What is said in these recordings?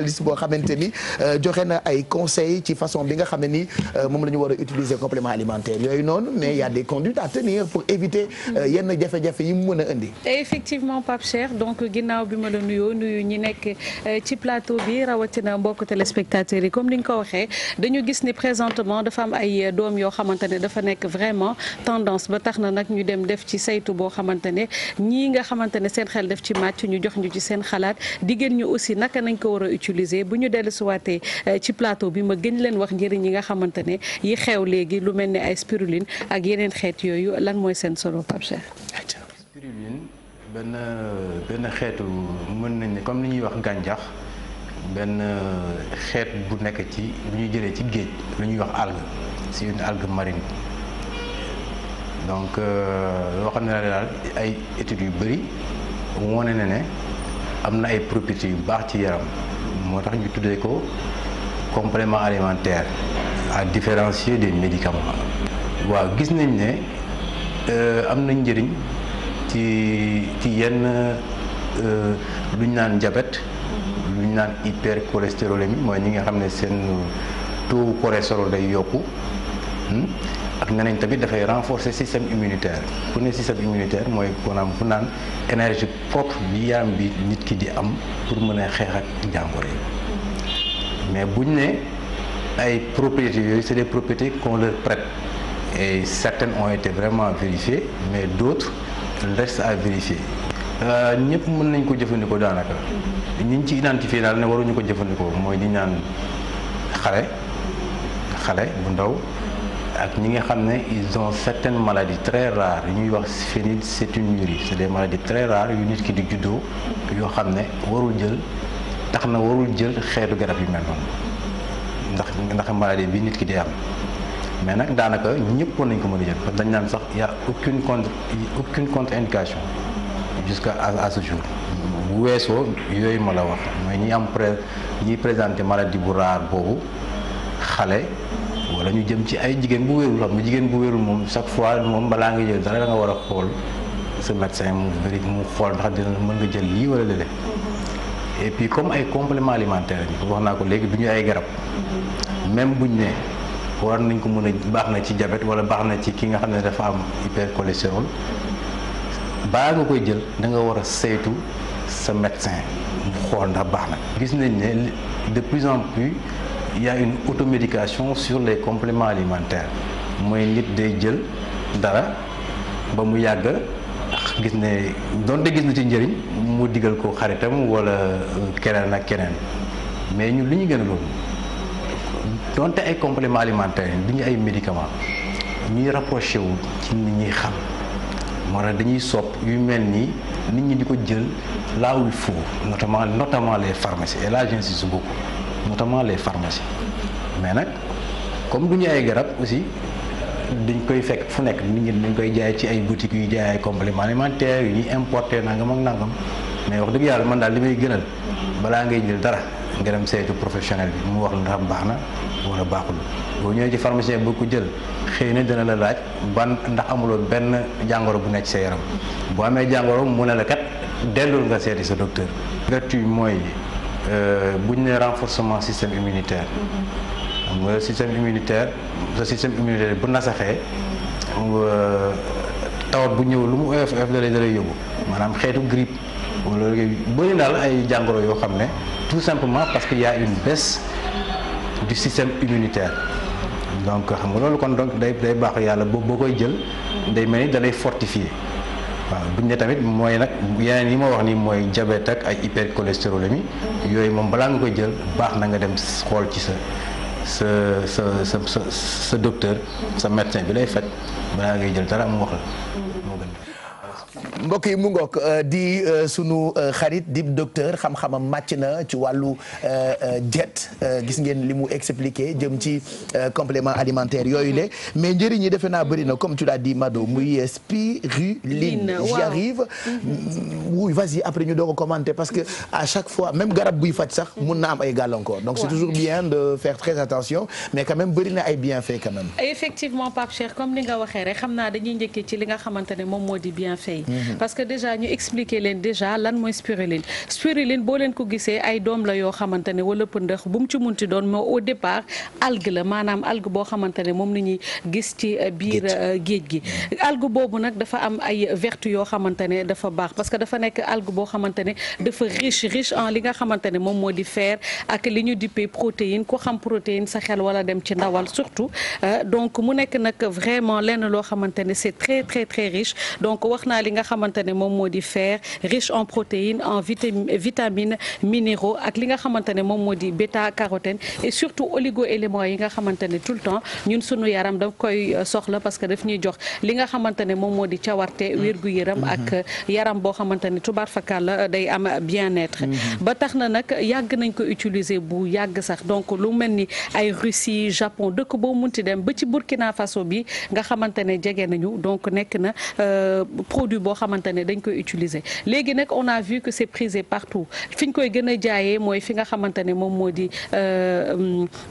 spécialiste boo xamante ni joxe na ay conseils ci façon bi nga xam ne ni moom la ñu war a utiliser complément alimentaire yooyu noonu mais il y a des conduites à tenir pour éviter yenn jafe-jafe yi mu mën a indi. effectivement Pape Cheikh donc ginnaaw bi ma la nuyu ñi nekk ci plateau bi rawatina mbokk téléspectateurs yi comme ni nga ko waxee dañu gis ni présentement dafa am ay doom yoo xamante ne dafa nekk vraiment tendance ba tax na nag ñu dem def ci saytu boo xamante ne ñii nga xamante ne seen xel def ci màcc ñu jox ñu ci seen xalaat diggéen ñu aussi naka nañ ko war a utiliser bu ñu dellusiwaatee ci plateau bi ma gën leen wax njëriñ yi nga xamante ne yi xew léegi lu mel ni ay spiruline ak yeneen xeet yooyu lan mooy seen solo Pape Cheikh. spiruline benn xeetu mën nañ ne comme ni ñuy wax gàncax benn xeet bu nekk ci lu ñuy jëlee ci géej lu ñuy wax algue c'est une algue marine donc loo xam ne daal ay études yu bëri wane na ne am na ay propriétés yu baax ci yaram moo tax ñu tuddee ko complément alimentaire à différencier des médicaments. waaw gis nañ ne am na njëriñ ci yenn lu ñu naan diabète lu ñu naan hypercholestérolémie mooy ñi nga xam ne seen taux cholestérol day yokku ak neneen tamit dafay renforcer système immunitaire ku ne système immunitaire mooy maanaam fu naan énergie propre bi yaram bi nit ki di am pour mën a xeex ak jàngoro yi mais buñ ne ay propriétés yooyu c'est des propriétés qu'on leur prête et certaines ont été vraiment vérifiées mais d'autres restent à vérifier ñëpp mën nañ ko jëfandikoo daanaka ñi ñu ci identifié daal ne waruñu ko jëfandikoo mooy ñi naan xale bu ndaw ak ñi nga xam ne ils ont certaines maladies très rares yu ñuy wax phénylcétonurie c'est des maladies très rares yu nit ki di juddoo yoo xam ne warul jël xeetu garab yu mel noonu ndax maladie bi nit ki di am mais nag daanaka ñëpp war nañ ko mën a jël parce que dañ naan sax y a aucune contre-indication jusqu'à ce jour bu weesoo yooyu ma la wax mooy ñiy présenté maladie bu rare boobu xale wala ñu jëm ci ay jigéen bu wérul xam nga jigéen bu wérul moom chaque fois moom balaa nga jël dara da nga war a xool sa médecin mu xool ndax dina mën nga jël lii wala léeg et puis comme ay compléments alimentaires wax naa ko léegi du ñu ay garab même buñ ne war nañ ko mën a baax na ci diabète wala baax na ci ki nga xam ne dafa am hypercholestérol balaa nga koy jël da nga war a saytu sa médecin mu xool ndax baax na. gis nañ ne de plus en plus il y a une automédication sur les compléments alimentaires mooy nit day jël dara ba mu yàgg gis ne donte gis na ci njëriñ mu digal ko xaritam wala keneen ak keneen mais ñun li ñu gën a loolu donte ay compléments alimentaires du ñu ay médicaments ñuy rapproché wu ci nit ñuy xam moo tax dañuy sopp yu mel nii nit ñi di ko jël là où il faut notamment les pharmacies et là j'insiste beaucoup notamment les pharmacies mais nag comme du ñu ay garab aussi dañ koy fekk fu nekk nit ñi dañ koy jaay ci ay boutiques yu jaay ay compléments alimentaires yu ñuy importer nangam ak nangam mais wax dëgg yàlla man daal li may gënal balaa ngay jël dara nga dem saytu professionnel bi mu wax la ndax baax na wala baaxul boo ñëwee ci pharmacien bu ko jël xëy na dina la laaj ban ndax amuloo benn jàngoro bu nekk sa yaram boo amee jàngoro mu ne la kat dellul nga seeti sa docteur. vertu mooy bu ñu nee renforcement système immunitaire. xam nga système immunitaire sa système immunitaire bu nasaxee tawat bu ñëw lu mu oyof da lay yóbbu maanaam xeetu grippe wala bëri daal ay jàngoro yoo xam ne tout simplement parce qu'il y a une baisse du système immunitaire donc xam nga loolu kon donc day baax yàlla boo koy jël day mel ni da lay fortifier waaw buñ ne tamit mooy nag yeneen yi ma wax ni mooy diabète ak ay hypercholestérolémie yooyu moom balaa nga koy jël baax na nga dem xool ci sa docteur sa médecin bi lay faj balaa ngay jël dara mu wax la moo gën. mbokk yi mu ngoog di sunu xarit di docteur xam-xamam màcc na ci wàllu diète gis ngeen li mu expliqué jëm ci complément alimentaire yooyu le mais njëriñ yi defe naa bëri na comme tu l'as dit Mado muy spiruline. J'y arrive. Oui vas-y après ñu doog a commenter parce que à chaque fois même garab buy faj sax mun na am ay gàllankoor donc c'est toujours bien de faire très attention mais quand même bëri na ay bienfaits quand même. effectivement Pape Cheikh comme ni nga waxee rek xam naa dañuy njëkkee ci li nga xamante ne moom moo di bienfait yi parce que déjà ñu expliquer leen déjà lan mooy spiruline boo leen ko gisee ay doom la yoo xamante ne wala pëndëx bu mu ci munti doon mais au départ algue la maanaam algue boo xamante ne moom la ñuy gis ci biir géej gi algue boobu nag dafa am ay vertu yoo xamante ne dafa baax parce que dafa nekk algue boo xamante ne dafa riche en li nga xamante ne moom moo di fer ak li ñu dippee protéine ku xam protéine sa xel wala dem ci ndawal surtout donc mu nekk nag vraiment lenn loo xamante ne c'est très très très riche donc wax naa li nga xamante ne moom moo di fer riche en protéines en vitamines minéraux ak li nga xamante ne moom moo di bêta carotène et surtout oligo-éléments yi nga xamante ne tout le temps ñun sunu yaram daf koy soxla parce que daf ñuy jox li nga xamante ne moom moo di cawarte wér-gu-yaram ak yaram boo xamante ne tubaar fakal la day am bien-être ba tax na nag yàgg nañ ko utiliser bu yàgg sax donc lu mel ni ay Russie Japon dëkk boo munti dem ba ci Burkina Faso bi nga xamante ne jege nañu donc nekk na produit boo xamante ne dañ koy utiliser léegi nag on a vu que c'est prisé partout fi ñu koy gën a jaayee mooy fi nga xamante ne moom moo di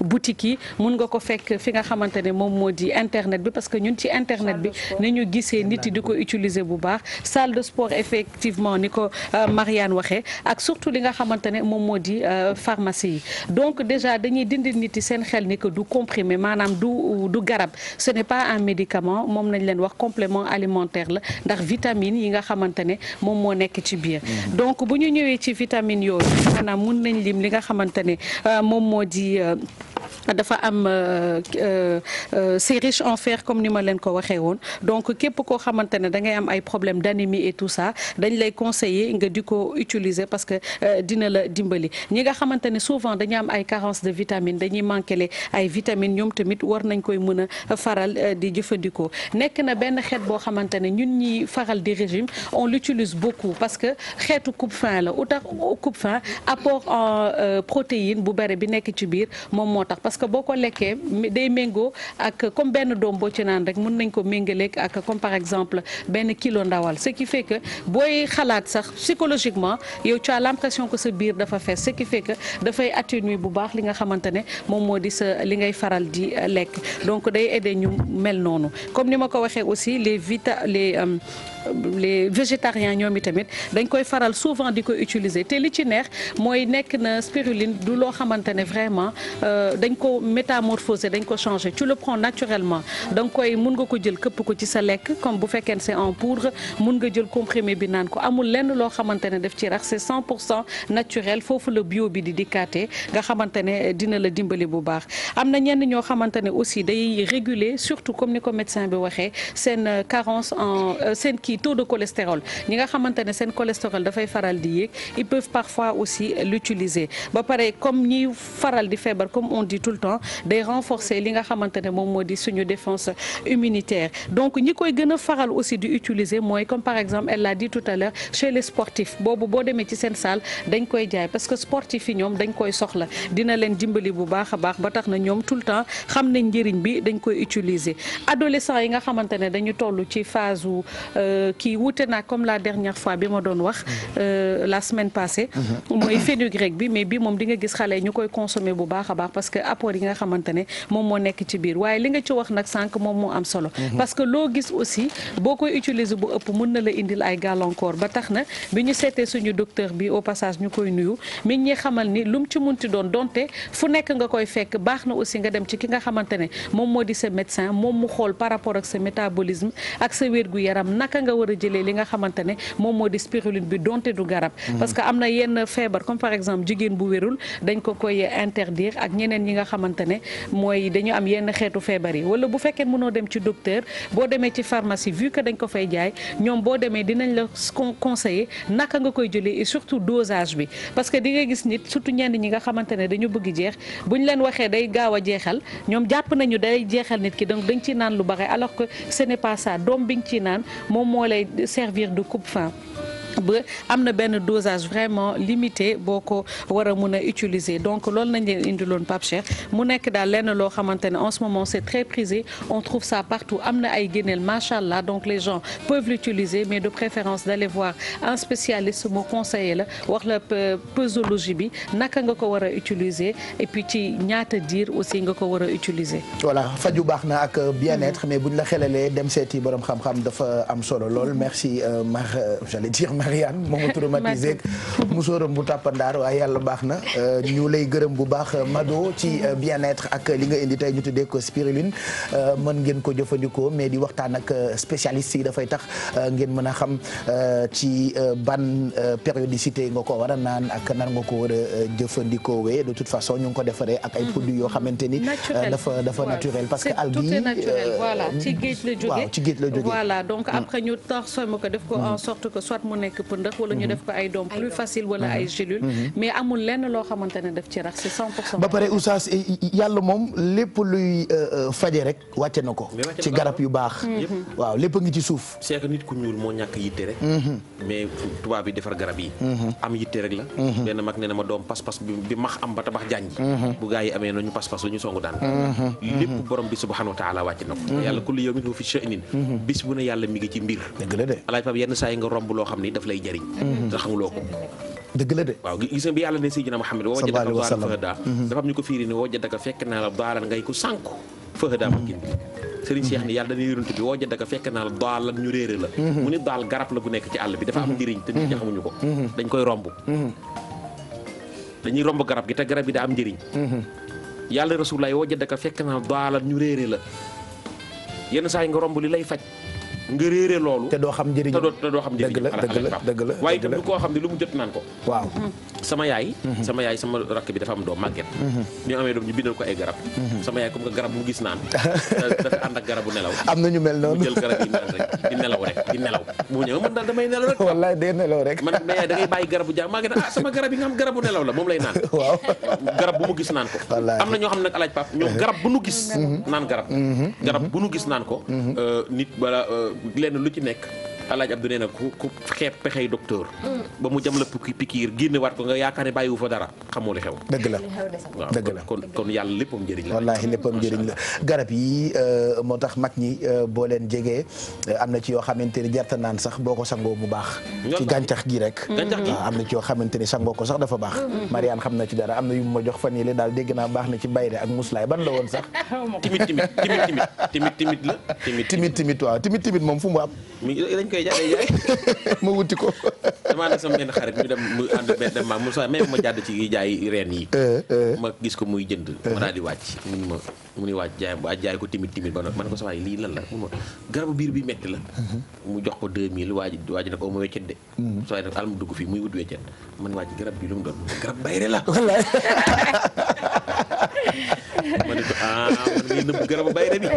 boutique yi mun nga ko fekk fi nga xamante ne moom moo di internet bi parce que ñun ci internet bi ni ñu gisee nit yi di ko utiliser bu baax salle de sport effectivement ni ko Marianne waxee ak surtout li nga xamante ne moom moo di pharmacie yi donc déjà dañuy dindi nit yi seen xel ni que du comprimé maanaam du garab ce n'est pas un médicament moom nañ leen wax complément alimentaire la ndax vitamine yi nga xamante ne moom moo nekk ci biir donc bu ñu ñëwee ci vitamine yooyu maanaam mun nañ lim li nga xamante ne moom moo di dafa am c'est riche en fer comme ni ma leen ko waxee woon donc képp koo xamante ne da ngay am ay problème d'anémie et tout ça dañ lay conseiller nga di ko utiliser parce que dina la dimbali ñi nga xamante ne souvent dañu am ay carence de vitamine dañuy manqué ay vitamines ñoom tamit war nañ koy mën a faral di jëfandikoo nekk na benn xeet boo xamante ne ñun ñi faral di régime on l'utilise beaucoup parce que xeetu coupe-faim la utax coupe-faim apport en protéine bu bare bi nekk ci biir moom moo tax parce que boo ko lekkee day méngoo ak comme benn doom boo ci naan rek mën nañ ko méngaleeg ak comme par exemple benn kilo ndawal ce qui fait que booy xalaat sax psychologiquement yow tu as l'impression que sa biir dafa fees ce qui fait que dafay atténuer bu baax li nga xamante ne moom moo di sa li ngay faral di lekk donc day aider ñu mel noonu comme ni ma ko waxee aussi les végétariens ñoom i tamit dañ koy faral souvent di ko utiliser te li ci neex mooy nekk na spiruline du loo xamante ne vraiment dañ ko métamorphoser dañ ko changer tu le prends naturellement da nga koy mun nga ko jël këpp ko ci sa lekk comme bu fekkee c'est en poudre mun nga jël comprimé bi naan ko amul lenn loo xamante ne def ci rax c'est 100% naturel foofu la bio bi di dikkaate nga xamante ne dina la dimbali bu baax am na ñenn ñoo xamante ne aussi day réguler surtout comme ni ko médecin bi waxee seen carence en seen taux de cholestérol ñi nga xamante ne seen cholestérol dafay faral di yéeg ils peuvent parfois aussi l'utiliser ba pare comme ñi faral di feebar comme on dit tout le temps day renforcer li nga xamante ne moom moo di suñu défense immunitaire donc ñi koy gën a faral aussi di utiliser mooy comme par exemple elle l'a dit tout à l'heure chez les sportifs boobu boo demee ci seen salle dañ koy jaay parce que sportifs yi ñoom dañ koy soxla dina leen dimbali bu baax a baax ba tax na ñoom tout le temps xam nañ njëriñ bi dañ koy utiliser adolescents yi nga xamante ne dañu toll ci phase u kii wute naa comme la dernière fois bi ma doon wax la semaine passée mooy fenugrec bi mais bi moom di nga gis xale ñu koy consommer bu baax a baax parce que apport yi nga xamante ne moom moo nekk ci biir waaye li nga ci wax nag sànq moom moo am solo parce que loo gis aussi boo koy utiliser bu ëpp mën na la indil ay gàllankoor ba tax na bi ñu seetee suñu docteur bi au passage ñu koy nuyu mi ngi xamal ni lu mu ci munti doon donte fu nekk nga koy fekk baax na aussi nga dem ci ki nga xamante ne moom moo di sa médecin moom mu xool par rapport ak sa métabolisme ak sa wér-gu-yaram naka nga war a jëlee li nga xamante ne moom moo di spiruline bi donte du garab parce que am na yenn feebar comme par exemple jigéen bu wérul dañ ko koy interdire ak ñeneen ñi nga xamante ne mooy dañu am yenn xeetu feebar yi wala bu fekkee mënoo dem ci docteur boo demee ci pharmacie vu que dañ ko fay jaay ñoom boo demee dinañ la conseiller naka nga koy jëlee et surtout dosage bi parce que di nga gis nit surtout ñenn ñi nga xamante ne dañu bëgg jeex buñ leen waxee day gaaw a jeexal ñoom jàpp nañu day jeexal nit ki donc dañ ciy naan lu bare alors que ce n'est pas ça doom bi nga ciy naan moom moo lay servir de coupe-faim ba am na benn dosage vraiment limité boo ko war a mun a utiliser donc loolu nañ leen indiloon Pape Cheikh mu nekk daal lenn loo xamante ne en ce moment c'est très prisé on trouve ça partout am na ay génneel machallah donc les gens peuvent l'utiliser mais de préférence d'aller voir un spécialiste mu conseiller la wax la posologie bi naka nga ko war a utiliser et puis ci ñaata diir aussi nga ko war a utiliser. voilà faju baax na ak bien-être mais buñ la xelalee dem seeti borom xam-xam dafa am solo lool merci j'allais dire Marianne moom a traumatisé musóoram bu tàppandaar waaye yàlla baax na ñu lay gërëm bu baax Mado ci bien-être ak li nga indi tey ñu tuddee ko spiruline mën ngeen ko jëfandikoo mais di waxtaan ak spécialiste yi dafay tax ngeen mën a xam ci ban périodicité nga ko war a naan ak nan nga ko war a jëfandikoo wee de toute façon ñu ngi ko defaree ak ay produits yoo xamante ni dafa naturel parce que algue yi voilà ci géej la jógee waaw ci géej la jógee voilà donc après ñu transformé ko def ko en sorte que soit mu nekk pëndëx wala ñu def ko ay doom plus facile wala ay gélules mais amul lenn loo xamante ne def ci rax c'est 100%. ba pare oustaz yàlla moom lépp luy faje rek wàcce na ko ci garab yu baax waaw lépp a ngi ci suuf c'est que nit ku ñuul moo ñàkk yitte rek mais tubaab yi defar garab yi am yitte rek la benn mag nee na ma doom pas-pas bi max am ba tabax jànj bu gaa yi amee nañu pas-pas la ñu songu daan lépp borom bi subhanahu wa taala wàcc na ko yàlla kullu yawmin huwa fi sha'nin bis bu ne yàlla mi ngi ci mbir dëgg la de alaaj Pape yenn saa yi nga romb loo xam ni daf lay jariñ te xamuloo ko dëgg la de waaw gis nga bi yàlla ne Sayyidina Muhammad woo jadaka daalan fahada dafa am ñu ko fiiri ne woo jadaka fekk naa la daalan ngay ko sànku fahada ma gindi Serigne Cheikh ni yàlla dana yonent bi woo jadaka fekk naa la daalan ñu réere la mu ni daal garab la bu nekk ci àll bi dafa am njëriñ te nit ñi xamuñu ko dañ koy romb dañuy romb garab gi te garab gi daa am njëriñ yàlla Rasulullah woo jadaka fekk naa la daalan ñu réere la yenn saa yi nga romb li lay faj nga réere loolu te doo xam njëriñ te doo xam njëriñ dëgg la waaye itam lu koo xam ne lu mu jot naan ko waaw sama yaay sama rakk bi dafa am doom màgget ñu amee doom ñu bindal ko ay garab sama yaay comme que garab mu gis naan dafa ànd ak garabu nelaw am na ñu mel noonu mu jël garab yi naan rek di nelaw bu ñëw man daal damay nelaw rek wallaay day nelaw rek man mais yaay da ngay bàyyi garabu jaam màgget sama garab yi nga xam garabu nelaw la moom lay naan waaw garab bu mu gis naan ko am na ñoo xam ne nag alaaj Pape ñoom garab bu nu gis naan garab bu nu gis naan ko nit bala lenn lu ci nekk Alaaji Abdou nee na ku xeeb pexey docteur ba mu jam la pikiir génne waat ko nga yaakaar ne bàyyiwu fa dara xamoo li xew dëgg la waaw dëgg la kon yàlla léppam njëriñ la wallaahi léppam njëriñ la garab yi moo tax mag ñi boo leen jegee am na ci yoo xamante ni jarta naan sax boo ko sangoo mu baax ci gàncax gi rek waaw am na ci yoo xamante ni sangoo ko sax dafa baax Marianne xam na ci dara am na yu ma jox fan yii daal dégg naa baax na ci bayre ak muslaay ban la woon sax timit waaw timit moom fu mu am dañ koy jaay ma wuti ko damaa ne sama benn xarit ñu dem mu ànd dem ma Moussa même ma jàdd ci jaay reen yi ma gis ko muy jënd ma daal di wàcc mu ni wàcc jaay ko timit ba nag ma ne ko sa waay lii lan la mun ma garabu biir bi metti la mu jox ko 2000 waa ji ne ko ma weccet de sa waay nag al mu dugg fii muy wut weccet man waa ji garab bi lu mu doon garab bayre la wallaay ma ne ko man ngi nëbb garabu bayre bi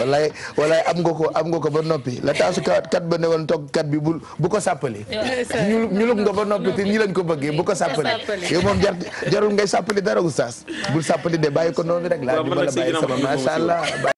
wallaay am nga ko ba noppi la taasu kat ba ne woon toog kat bi bu ko sàppali ñulug nga ba noppi te ñi lañ ko bëggee bu ko sàppali yow moom jarul ngay sàppali dara oustaz bul sàppali de bàyyi ko noonu rek laa di ma la bàyyi sama masha Allah